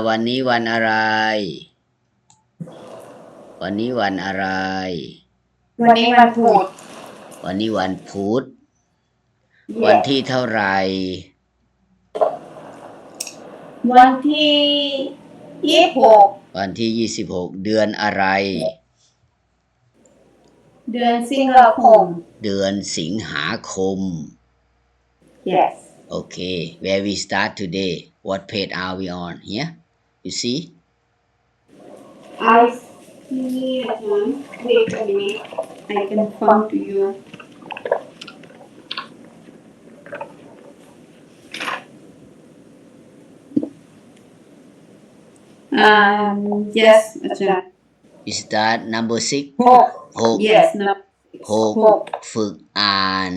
วันนี้วันอะไรวันนี้วันอะไรวันนี้วันพุธวันนี้วันพุธ วันที่เท่าไหร่วันที่26วันที่26เดือนอะไรเดือนสิงหาคมเดือนสิงหาคม Yes Okay where we start today what page are we on here you see I see wait a minute I confirm to you yes อาจารย์ you start number 6 6 yes 6ฝึกอ่าน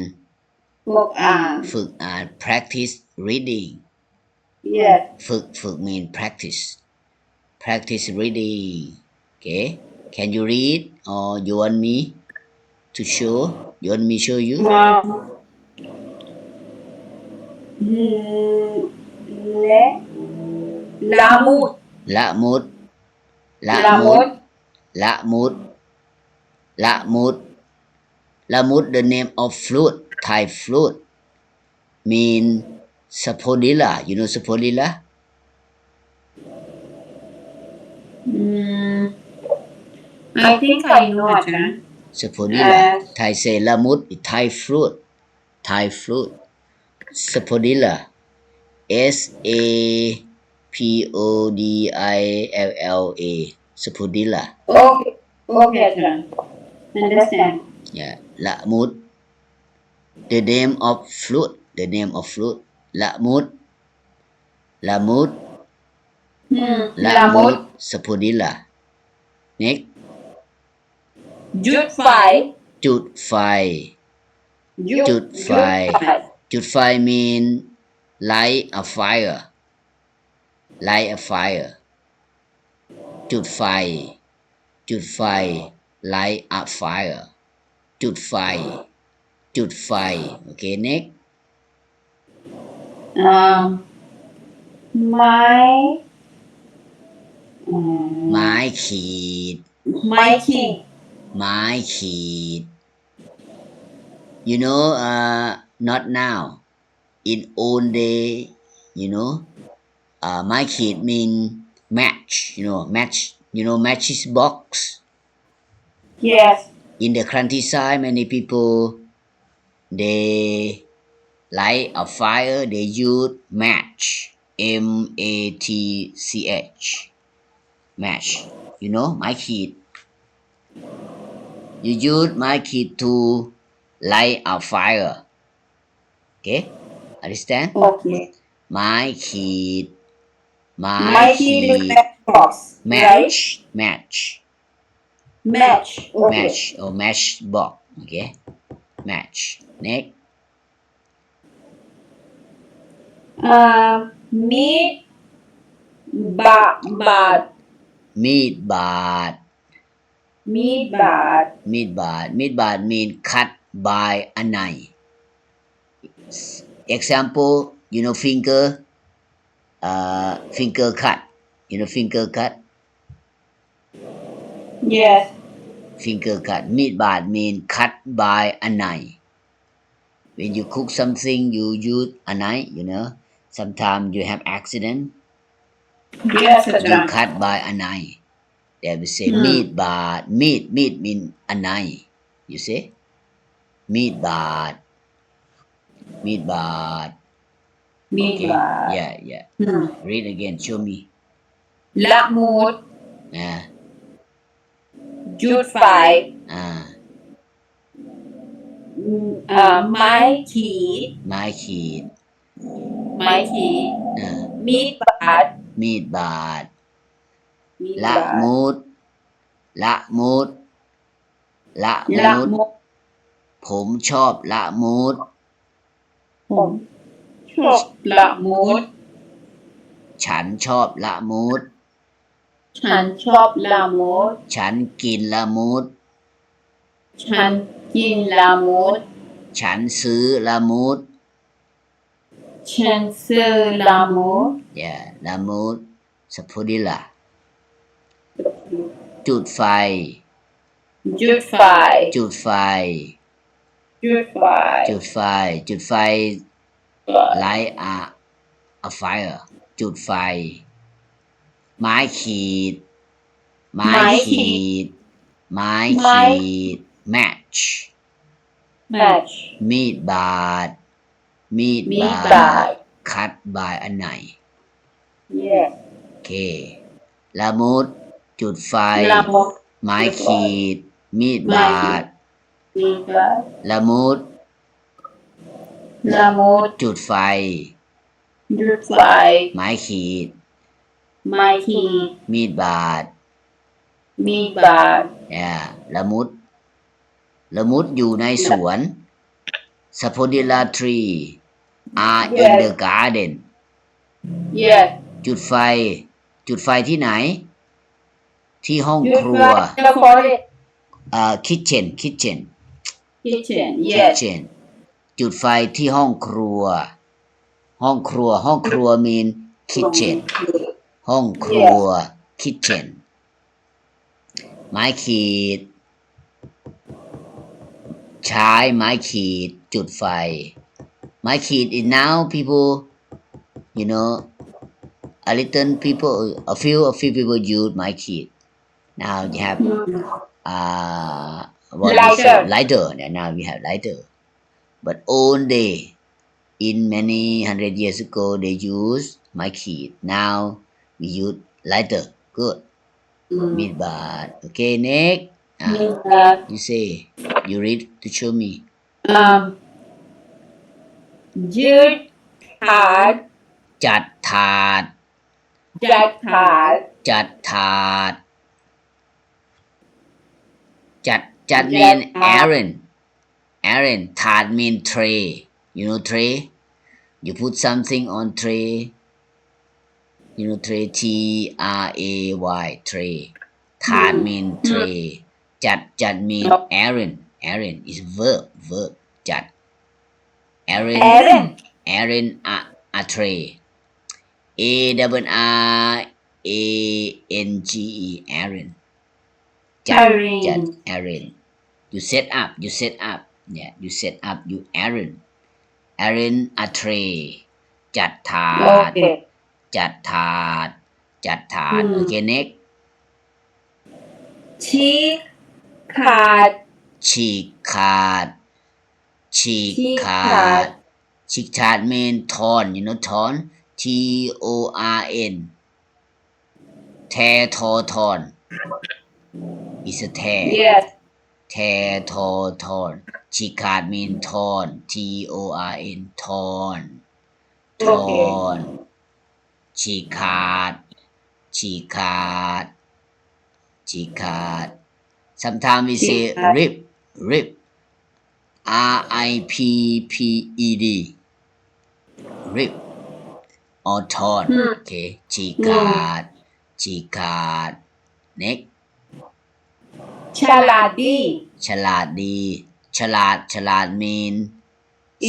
ฝึกอ่าน practice reading yes ฝึก mean practice reading okay can you read or you want me to show you want me show youละมุดละมุดthe name of flute Thai flute mean Sapodilla you know Sapodilla I think I know อาจารย์ Sapodilla Thai say lamut Thai flute Sapodilla S A P O D I L L A Sapodilla okay อาจารย์ understand yeah lamut the name of flute lamut Sapodilla next จุดไฟ mean light a fire จุดไฟ light a fire จุดไฟ okay next ไม้ขีด you know not now in old day you know ไม้ขีด mean match you know matches box yes in the countryside many people they light a fire they use match M A T C H match you know ไม้ขีด you use ไม้ขีด to light a fire okay understand okay ไม้ขีด box match okay or match box okay match next มีดบาด mean cut by a knife example you know finger cut you know finger cut yes finger cut มีดบาด mean cut by a knife when you cook something you use a knife you know sometimes you have accident yes you cut by a knife they will say มีดบาด meat mean a knife you say มีดบาดokay yeah read again show me ละมุดจุดไฟไม้ขีดมีดบาดละมุดผมชอบละมุดฉันชอบละมุดฉันกินละมุดฉันซื้อละมุด Chancellor Lamour. Yeah, Lamour. Sapodilla จุดไฟ จุดไฟ จุดไฟ จุดไฟ จุดไฟ จุดไฟ light a fire จุดไฟ ไม้ขีด ไม้ขีด ไม้ขีด match match มีดบาด มีด มีด บา บา ด ด cut by อันไหน yes โอเค ละมุด จุดไฟ ละมุด ไม้ขีด มีดบาด มีดบาด ละมุด ละมุด จุดไฟ จุดไฟ ไม้ขีด ไม้ขีด มีดบาด มีดบาด ละมุด ละมุดอยู่ในสวน Sapodilla tree are in the garden yes จุดไฟ จุดไฟที่ไหน ที่ห้อง จุด ครั ไฟ ว แล้วก็ kitchen kitchen yes kitchen จุดไฟที่ห้องครัว ห้องครัว ห้องครัว mean kitchen ห้องครัว kitchen ไม้ขีด ใช้ไม้ขีด จุดไฟ ไม้ขีด is now people you know a little people a few people use ไม้ขีด now you have lighter now we have lighter but old day in many hundred years ago they use ไม้ขีด now we use lighter good มีดบาด okay next you say you read to show me ยืดถาด จัดถาด จัดถาด จัดถาด จัด mean Aaron ถาด mean tray you know tray you put something on tray you know tray T-R-A-Y tray ถาด mean tray จัด mean Aaron is verb จัด Aaron a tray A-R-R-A-N-G-E Aaron จัด Aaron you set up yeah you set up you Aaron a tray จัดถาด จัดถาด okay next ฉีกขาด ฉีกขาด ฉีกขาด mean torn you know torn T-O-R-N แททอน is a tear yes แททอน ฉีกขาด mean torn T-O-R-N torn ฉีกขาด sometimes we say rip R-I-P-P-E-D rip or torn okay ฉีกขาด next ฉลาดดี ฉลาด mean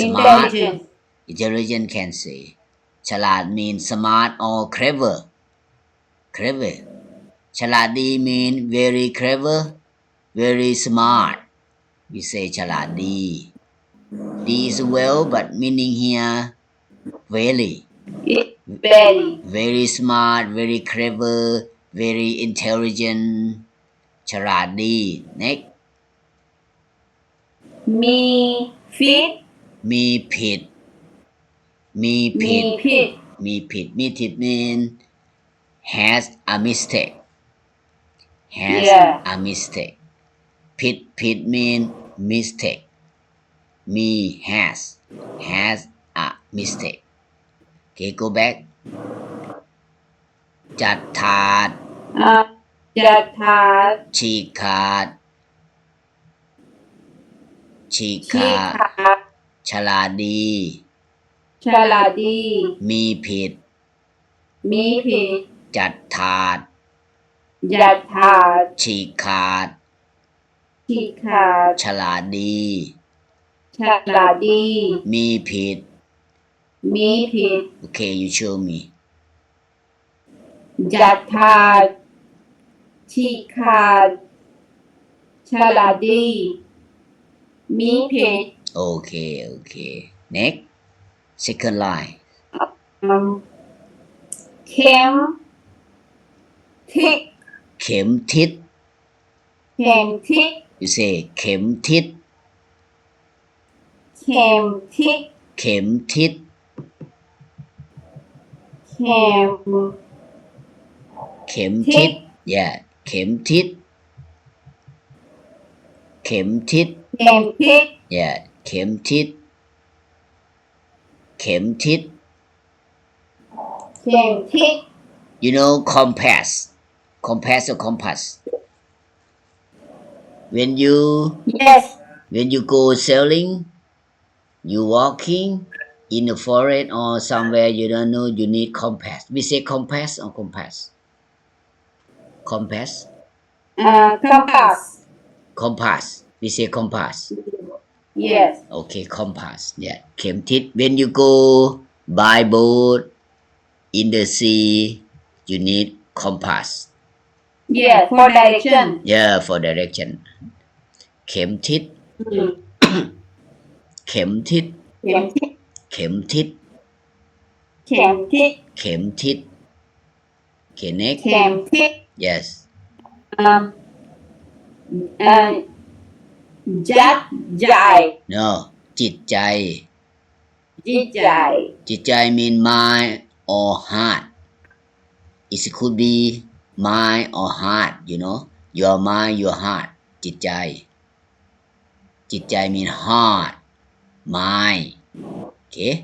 smart intelligent can say ฉลาด mean smart or clever ฉลาดดี mean very clever very smart we say ฉลาดดี ดี is well but meaning here very smart very clever very intelligent ฉลาดดี next มีผิด mean has a mistake ผิด mean mistake has a mistake okay go back จัดถาด ฉีกขาด ฉลาดดี มีผิด จัดถาด ฉีกขาด ฉลาดดี มีผิด okay you show me ยัดทาชีคาฉลาดี มีเพชร Okay. Next. Second line. เข้มทิศ เข็มทิศ เข้มทิศ You say เข็มทิศ เข้มทิศ เข็มทิศ เข้ม เข็มทิศ Yeah เข็มทิศ เข็มทิศ เข้มทิศ Yeah เข็มทิศ เข็มทิศ เข้มทิศ You know compass or compass when yes you go sailing you walking in the forest or somewhere you don't know you need compass we say compass or compass compass we say compass yes okay compass yeah เข็มทิศ when you go by boat in the sea you need compass yes for direction yeah for direction เข็มทิศ เข็มทิศ เข้มทิศ เข็มทิศ เข้มทิศ เข็มทิศ Okay next เข้มทิศ yes จัดใจ no จิตใจ จิตใจ จิตใจ mean mind or heart it could be mind or heart you know your mind your heart จิตใจ จิตใจ mean heart mind okay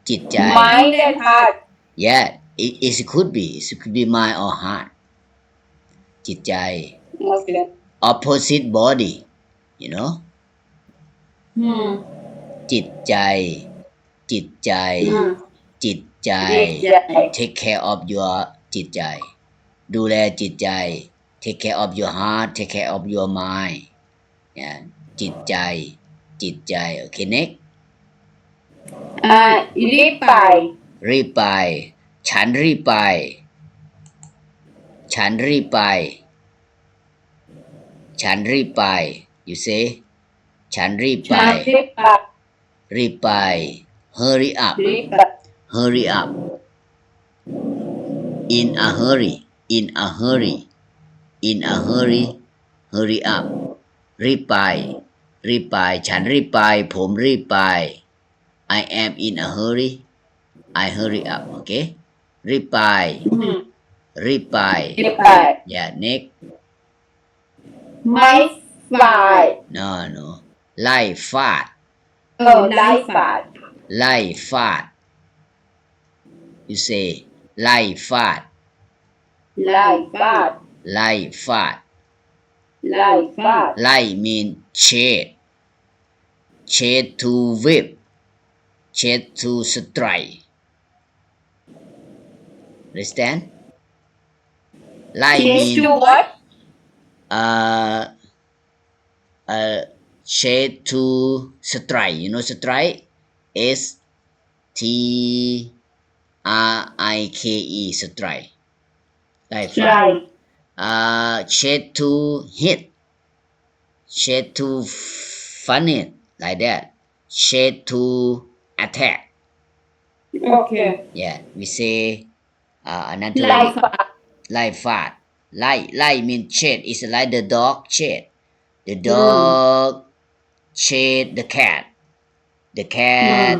จิตใจ mind and heart yeah it could be mind or heart จิตใจ okay opposite body you know จิตใจ จิตใจ จิตใจ take care of your จิตใจ ดูแลจิตใจ take care of your heart take care of your mind yeah จิตใจ จิตใจ okay next รีบไป รีบไป ฉันรีบไป ฉันรีบไป ฉันรีบไป you say ฉันรีบไป รีบไป hurry up hurry up in a hurry in a hurry in a hurry hurry up รีบไป รีบไป ฉันรีบไป ผมรีบไป I am in a hurry I hurry up okay รีบไป รีบไป yeah next ไม่ฟาด no ไล่ฟาด ไล่ฟาด ไล่ฟาด you say ไล่ฟาด ไล่ฟาด ไล่ฟาด ไล่ฟาด ไล่ mean shade to whip shade to strike understand ไล่ mean to what shade to strike you know strike S T R I K E strike ไล่ฟาด shade to hit shade to funny like that shade to attack okay yeah we say another ไล่ฟาด ไล่ฟาด ไล่ mean shade is like the dog shade the dog shade the cat the cat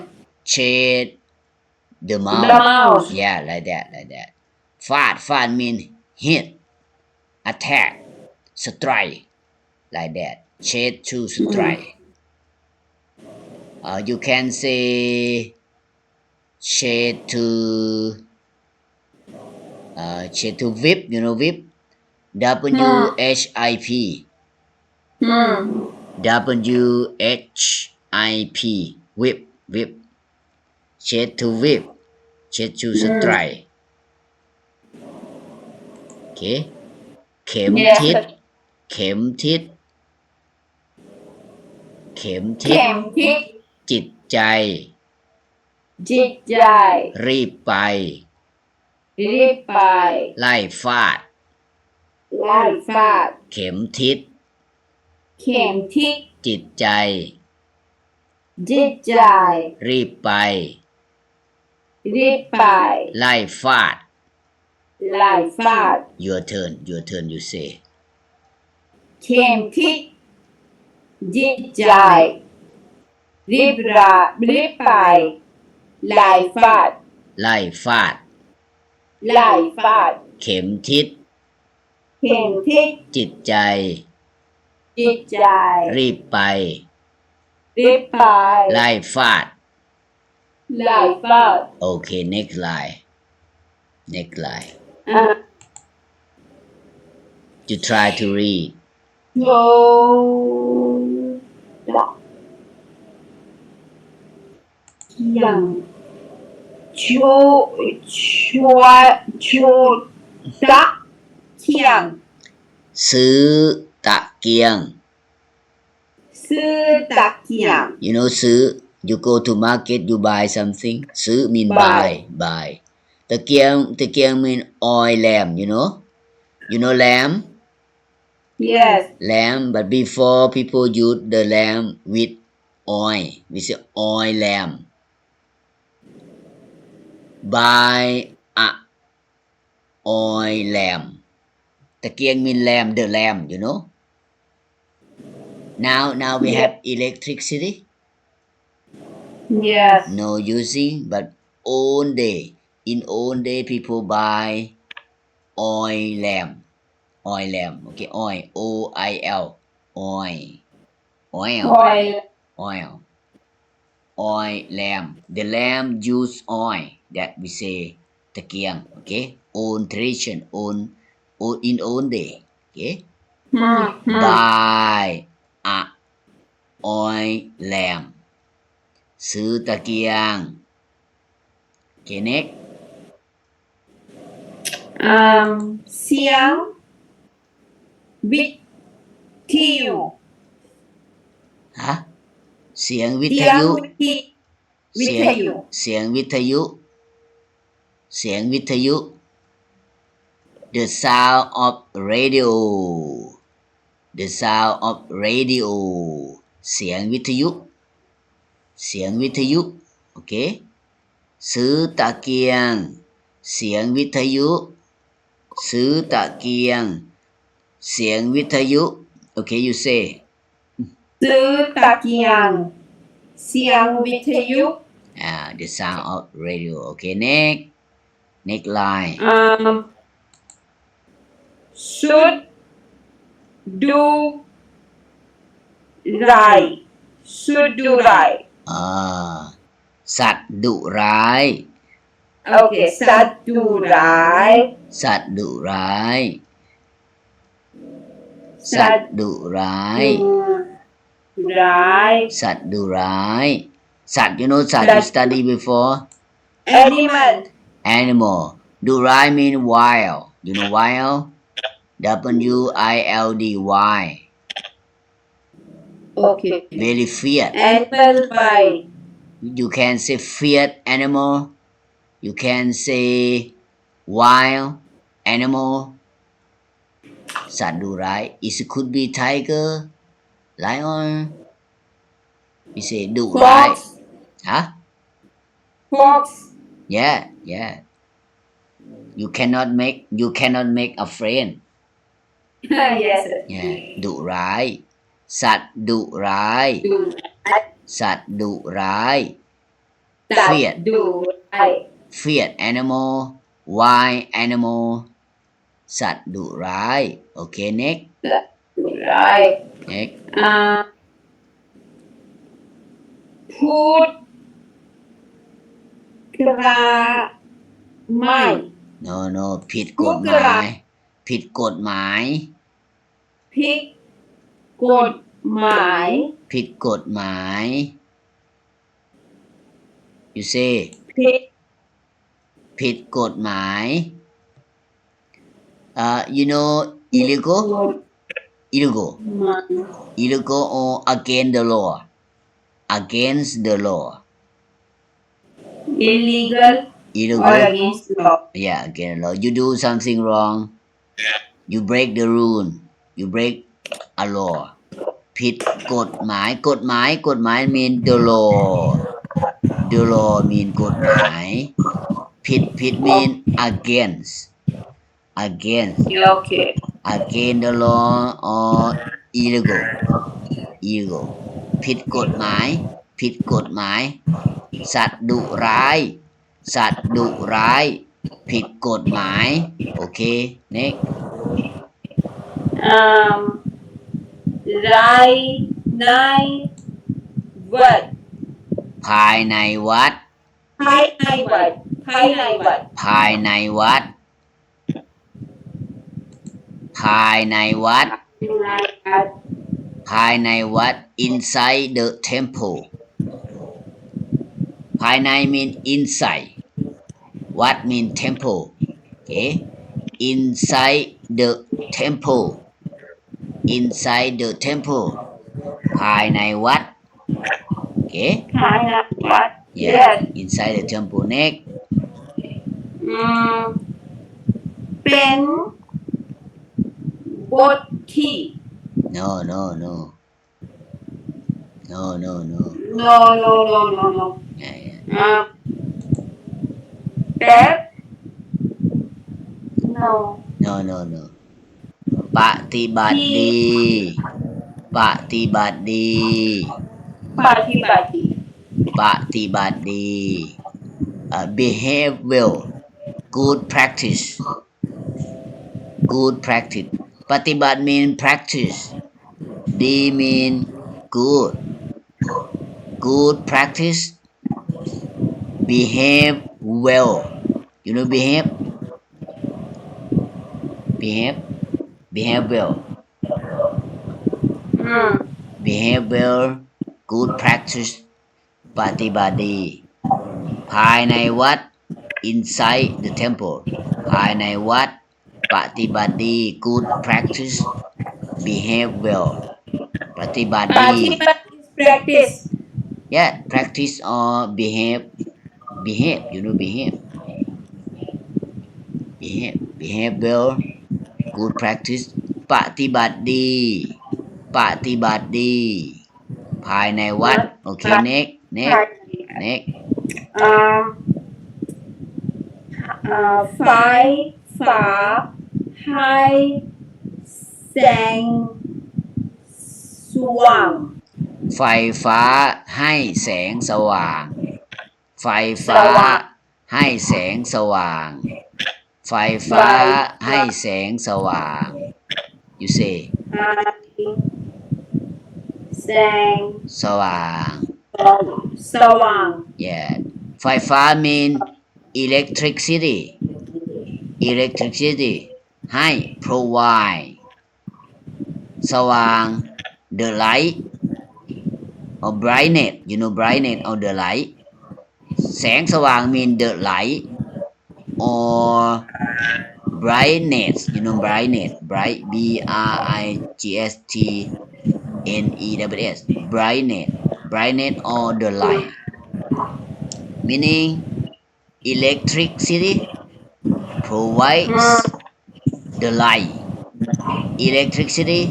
shade the mouse yeah like thatฟาดmean hit attack strike like that shade to strike you can say shade to whip you know whip W H I P W H I P whip shade to whip shade to strike okay เข็มทิศ เข็มทิศ เข็มทิศ จิตใจ จิตใจ รีบไป รีบไป ไล่ฟาด ไล่ฟาด เข็มทิศ เข็มทิศ จิตใจ จิตใจ รีบไป รีบไป ไล่ฟาด ไล่ฟาด your turn you say เข็มทิศจิตใจรีบไปไล่ฟาด ไล่ฟาด ไล่ฟาด เข็มทิศ เข็มทิศ จิตใจ จิตใจ รีบไป รีบไป ไล่ฟาด ไล่ฟาด Okay next line you try to read โยดะยังชูตะเคียง ซื้อตะเกียง ซื้อตะเกียง you know ซื้อ you go to market you buy something ซื้อ mean buy ตะเกียง mean oil lamp you know lamp yes lamp but before people use the lamp with oil we say oil lamp buy a oil lamp ตะเกียง mean lamp the lamp you know now we have electricity yes no using but in old day people buy oil lamp okay oil O-I-L oil lamp the lamp use oil that we say ตะเกียง okay old tradition in old day okay buy a oil lamp ซื้อตะเกียง okay next เสียงวิทยุ ฮะเสียงวิทยุ เสียงวิทยุ the sound of radio เสียงวิทยุ โอเค ซื้อตะเกียง เสียงวิทยุ ซื้อตะเกียง เสียงวิทยุ โอเค you say ซื้อตะเกียง เสียงวิทยุ the sound of radio okay next line ชุดดูไรสัตว์ดุร้าย okay สัตว์ดุร้าย สัตว์ดุร้าย สัตว์ดุร้าย สัตว์ดุร้าย สัตว์ you know สัตว์ you study before animal ดุร้าย mean wild you know wild W-I-L-D wild okay very fierce animal by you can say fierce animal you can say wild animal สัตว์ดุร้าย it could be tiger lion we say ดุร้าย fox yeah you cannot make a friend yes yeah ดุร้าย สัตว์ดุร้าย สัตว์ดุร้าย fierce fierce animal wild animal สัตว์ดุร้าย okay next next พูดกระไม่ no ผิดกฎหมาย ผิดกฎหมาย ผิดกฎหมาย ผิดกฎหมาย you say ผิดกฎหมาย you know illegal or against the law illegal illegal or against law yeah against law you do something wrong you break the rule you break a law ผิดกฎหมายกฎหมาย mean the law mean กฎหมายผิด mean against okay against the law or illegal ผิดกฎหมายสัตว์ดุร้ายผิดกฎหมายโอเค next right night what ภายในวัด ภายในวัด ภายในวัด ภายในวัด inside the temple ภายใน mean inside วัด mean temple okay inside the temple ภายในวัด okay ภายในวัด yes inside the temple next เป็นบทที่ no no yeah. แบบ no no ปฏิบัติดีปฏิบัติดีbehave well good practice ปฏิบัติ mean practice D mean good practice behave well you know behave well behave well good practice ปฏิบัติดีภายในวัด inside the temple ภายในวัดปฏิบัติดี good practice behave well ปฏิบัติดี practice yeah practice or behave you know behave well good practice ปฏิบัติดีภายในวัดโอเค next ไฟฟ้าให้แสงสว่างไฟฟ้าให้แสงสว่างไฟฟ้าให้แสงสว่างไฟฟ้าให้แสงสว่าง you say แสงสว่าง yeah ไฟฟ้า mean electricity ให้ provide สว่าง the light or brightness you know brightness or the light แสงสว่าง mean the light or brightness you know brightness bright B R I G S T N E W S brightness or the light meaning electricity provides the light electricity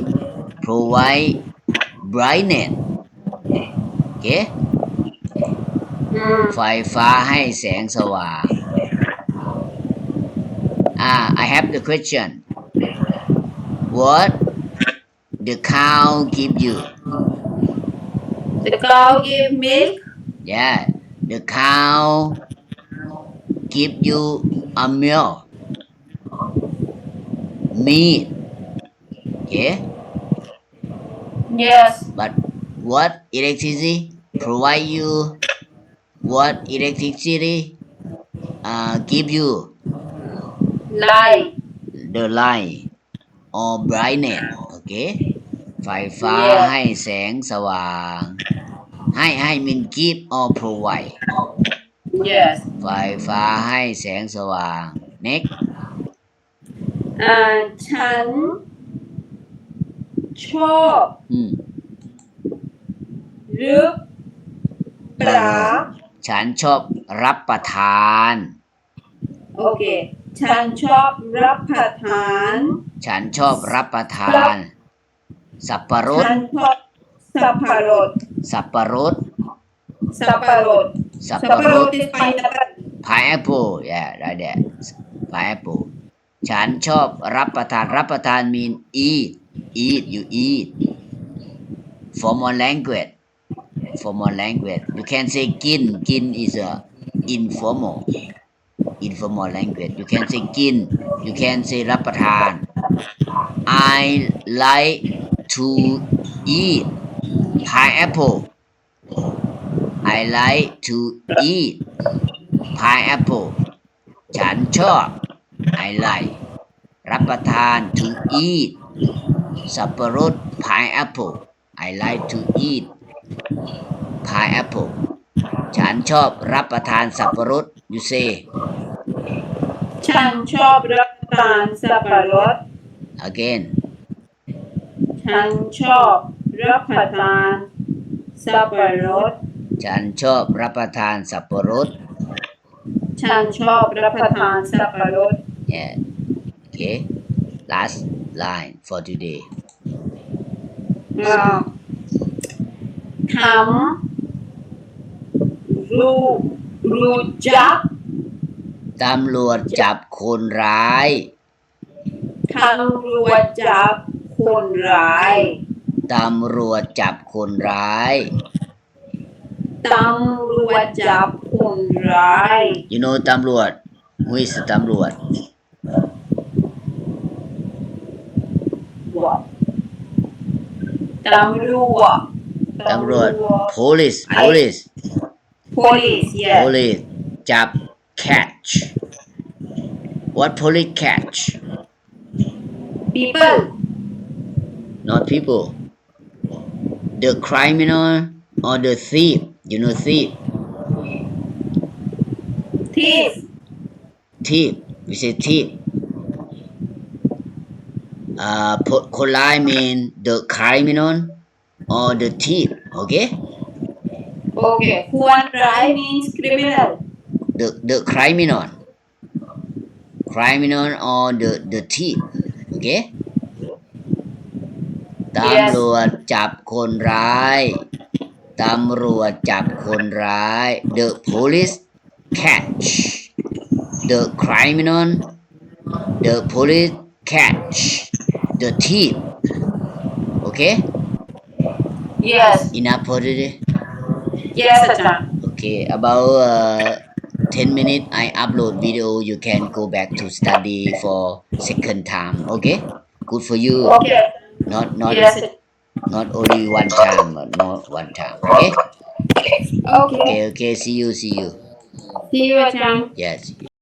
provide brightness okay ไฟฟ้าให้แสงสว่างI have the question what the cow give you the cow give milk yeah the cow give you a milk meat okay yes but what electricity provide you what electricity give you light the light or brightness okay ไฟฟ้าให้แสงสว่างให้ mean give or provide yes ไฟฟ้าให้แสงสว่าง next ฉันชอบหรือปลาฉันชอบรับประทาน โอเค ฉันชอบรับประทาน ฉันชอบรับประทาน สับปะรด ฉันชอบสับปะรด สับปะรด สับปะรด สับ สับ ปะ ปะ ร ร ด ด is pineapple pineapple yeah right there pineapple ฉันชอบรับประทาน รับประทาน mean eat you eat formal language you can say กิน is a informal language you can say กิน you can say รับประทาน I like to eat pineapple I like to eat pineapple ฉันชอบ I like รับประทาน to eat สับปะรด pineapple I like to eat pineapple ฉันชอบรับประทานสับปะรด you say ฉันชอบรับประทานสับปะรด again ฉันชอบรับประทานสับปะรด ฉันชอบรับประทานสับปะรด ฉันชอบรับประทานสับปะรด yeah okay last line for today ถามรู้จัก ตำรวจจับคนร้าย ตำรวจจับคนร้าย ตำรวจจับคนร้าย ตำรวจจับคนร้าย you know ตำรวจ who is ตำรวจ ตำรวจ ตำรวจ police police yes police จับ catch what police catch people not people the criminal or the thief you know thief thief we say thief คนร้าย mean the criminal or the thief okay okay คนร้าย means criminal the criminal or the thief okay ตำรวจจับคนร้ายตำรวจจับคนร้าย the police catch the criminal the police catch the thief okay yes enough for today yes อาจารย์ okay about 10 minutes I upload video you can go back to study for second time okay good for you okay not yes not only one time but not one time okay okay okay see you see you อาจารย์ yes